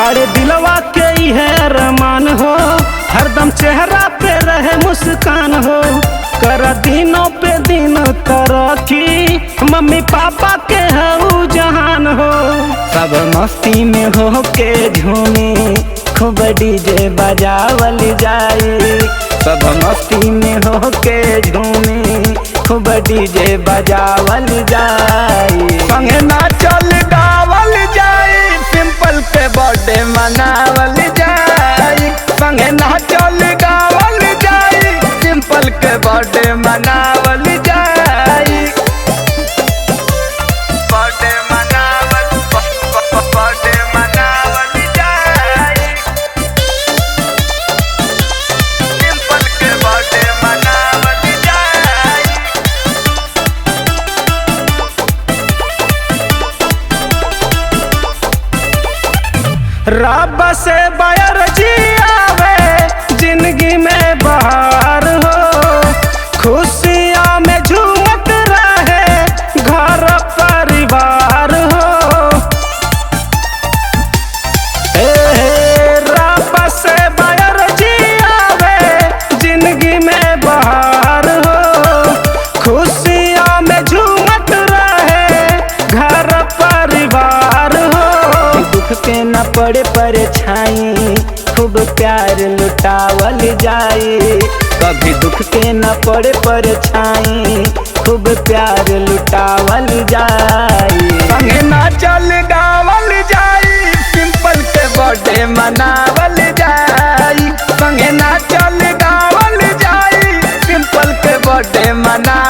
बड़े दिलवा के ही है अरमान हो, हरदम चेहरा पे रहे मुस्कान हो। कर दिनों पे दिन तरक्की, मम्मी पापा के हऊ जहान हो। सब मस्ती में हो के झूमे, खूब डीजे बजावल जाए। सब मस्ती में हो के झूमे, खूब डीजे बजावल जाए। संगे नाचल गावल जाए, सिंपल पे बर्थडे मनावल जाए। संगे नाचल गावल जाए, सिंपल के बर्थडे मनावल जाए। बर्थडे मनावल, बर्थडे मनावल जाए। सिंपल के बर्थडे मनावल जाए। रब से बयर जी आवे, जिंदगी में बहार हो। खुशियाँ में झूमत रहे घर परिवार हो। रब से बयर जी आवे, जिंदगी में बहार हो। खुशियाँ में झूमत रहे घर परिवार हो। दुख के न पड़े परछाई, खूब प्यार लुटावल जाए। कभी दुख के न पड़े परछाई, खूब प्यार लुटावल जाए। संगे नाचल गावल जाए, सिंपल के बर्थडे मनावल जाए। संगे नाचल गावल जाए, सिंपल के बर्थडे मना